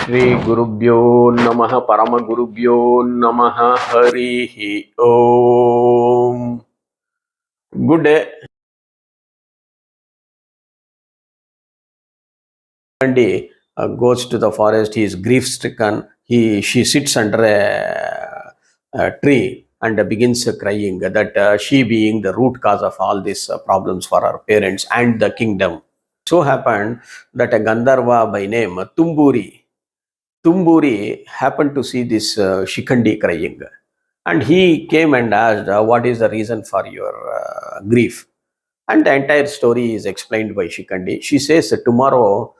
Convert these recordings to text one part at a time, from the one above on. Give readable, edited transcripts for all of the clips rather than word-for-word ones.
Shri Gurubhyo Namaha Paramagurubhyo Namaha Harihi Om. Good day. Shikandi goes to the forest. He is grief stricken. She sits under a tree and begins crying that she being the root cause of all these problems for her parents and the kingdom. So happened that a Gandharva by name Tumburi happened to see this Shikandi crying, and he came and asked, "What is the reason for your grief?" And the entire story is explained by Shikandi. She says, "Tomorrow,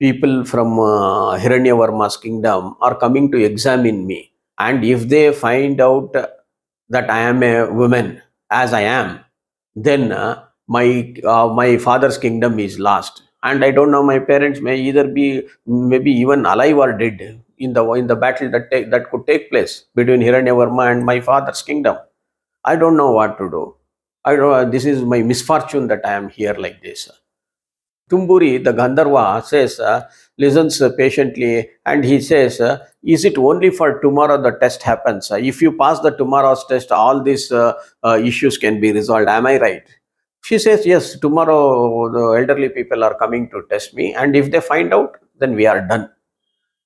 people from Hiranyavarma's kingdom are coming to examine me, and if they find out that I am a woman, as I am, then my father's kingdom is lost, and I don't know, my parents may either be maybe even alive or dead in the battle that could take place between Hiranyavarma and my father's kingdom. I don't know what to do. I don't. This is my misfortune that I am here like this." Tumburi, the Gandharva, says, listens patiently, and he says, "Is it only for tomorrow the test happens? If you pass the tomorrow's test, all these issues can be resolved. Am I right?" She says, "Yes, tomorrow the elderly people are coming to test me, and if they find out, then we are done."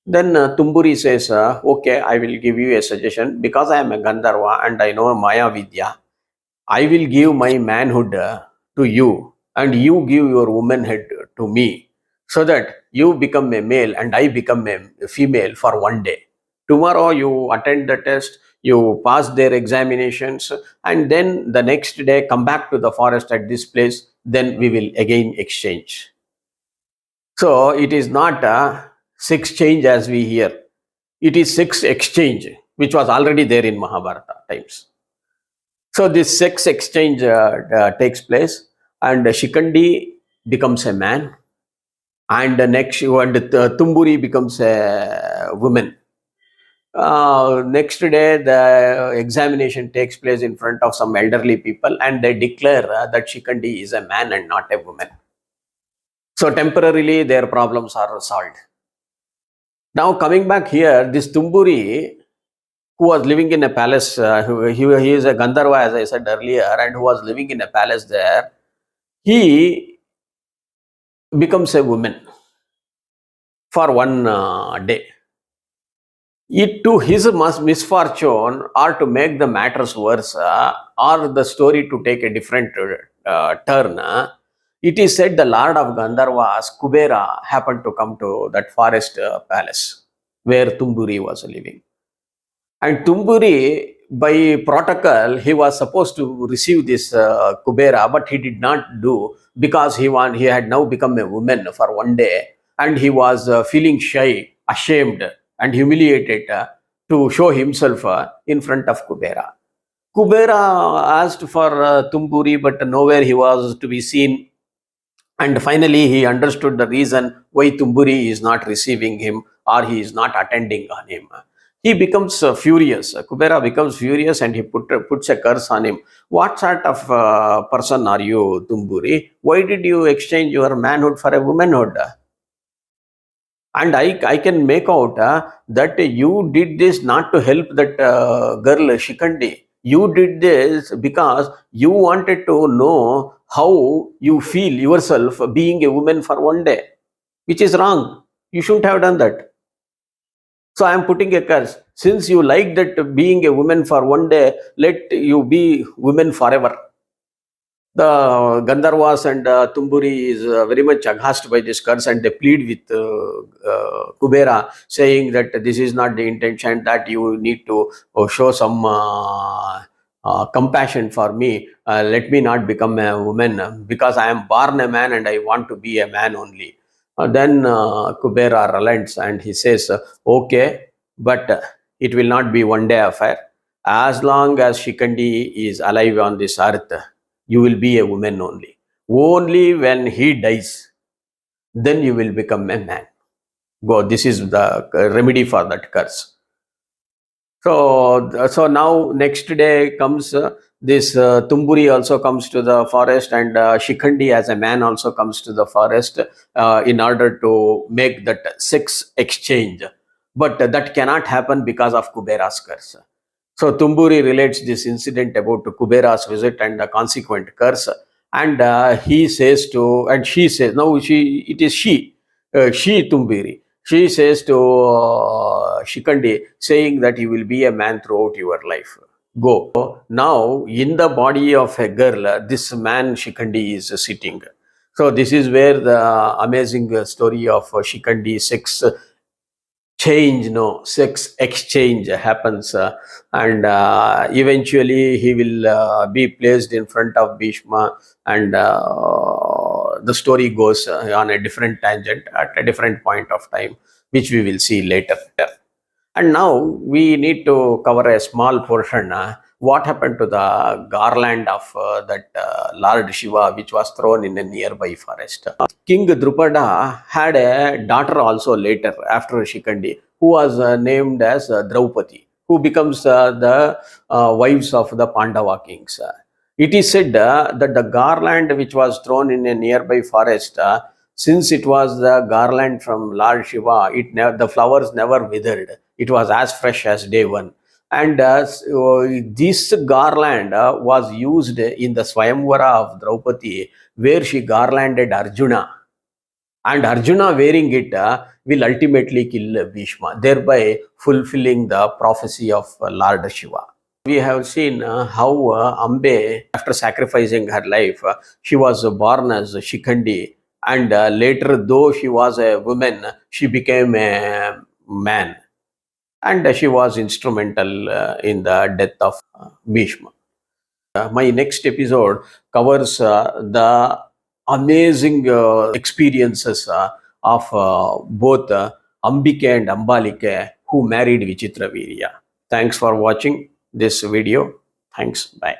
Then Tumburi says, "Okay, I will give you a suggestion. Because I am a Gandharva and I know Maya Vidya, I will give my manhood to you, and you give your womanhood to me, so that you become a male and I become a female for one day. Tomorrow you attend the test, you pass their examinations, and then the next day come back to the forest at this place, then we will again exchange." So it is not a sex change as we hear. It is sex exchange, which was already there in Mahabharata times. So this sex exchange takes place, and Shikandi becomes a man, and Tumburi becomes a woman. Next day, the examination takes place in front of some elderly people, and they declare that Shikandi is a man and not a woman. So temporarily, their problems are solved. Now coming back here, this Tumburi, who was living in a palace, he is a Gandharva, as I said earlier, and who was living in a palace there, he becomes a woman for one day. It to his misfortune, or to make the matters worse, or the story to take a different turn, it is said the Lord of Gandharvas, Kubera, happened to come to that forest palace where Tumburi was living. And Tumburi, by protocol, he was supposed to receive this Kubera, but he did not do, because he had now become a woman for one day, and he was feeling shy, ashamed, and humiliated to show himself in front of Kubera. Kubera asked for Tumburi, but nowhere he was to be seen. And finally, he understood the reason why Tumburi is not receiving him, or he is not attending on him. He becomes furious. Kubera becomes furious, and he puts a curse on him. "What sort of person are you, Tumburi? Why did you exchange your manhood for a womanhood? And I can make out that you did this not to help that girl Shikandi. You did this because you wanted to know how you feel yourself being a woman for one day, which is wrong. You shouldn't have done that. So I am putting a curse. Since you like that being a woman for one day, let you be women forever." The Gandharvas and Tumburi is very much aghast by this curse, and they plead with Kubera, saying that this is not the intention, that you need to show some compassion for me. Let me not become a woman, because I am born a man and I want to be a man only. Then Kubera relents, and he says, "Okay, but it will not be one day affair. As long as Shikandi is alive on this earth, you will be a woman only. Only when he dies, then you will become a man. Go, this is the remedy for that curse." So now next day comes this Tumburi also comes to the forest, and Shikandi as a man also comes to the forest in order to make that sex exchange. but that cannot happen because of Kubera's curse. So Tumburi relates this incident about Kubera's visit and the consequent curse, and he says to, and she says, no, it is she Tumbiri. She says to Shikandi, saying that you will be a man throughout your life. Go. Now, in the body of a girl, this man Shikandi is sitting. So this is where the amazing story of Shikandi sex exchange happens, and eventually he will be placed in front of Bhishma, and the story goes on a different tangent at a different point of time, which we will see later. And now we need to cover a small portion. What happened to the garland of that Lord Shiva, which was thrown in a nearby forest? King Drupada had a daughter also later after Shikandi, who was named as Draupadi, who becomes the wives of the Pandava kings. It is said that the garland which was thrown in a nearby forest, since it was the garland from Lord Shiva, the flowers never withered. It was as fresh as day one. And this garland was used in the Swayamvara of Draupadi, where she garlanded Arjuna. And Arjuna wearing it will ultimately kill Bhishma, thereby fulfilling the prophecy of Lord Shiva. We have seen how Ambe, after sacrificing her life, she was born as Shikandi, and later, though she was a woman, she became a man, and she was instrumental in the death of Bhishma. My next episode covers the amazing experiences of both Ambike and Ambalike, who married Vichitravirya. Thanks for watching this video. Thanks. Bye.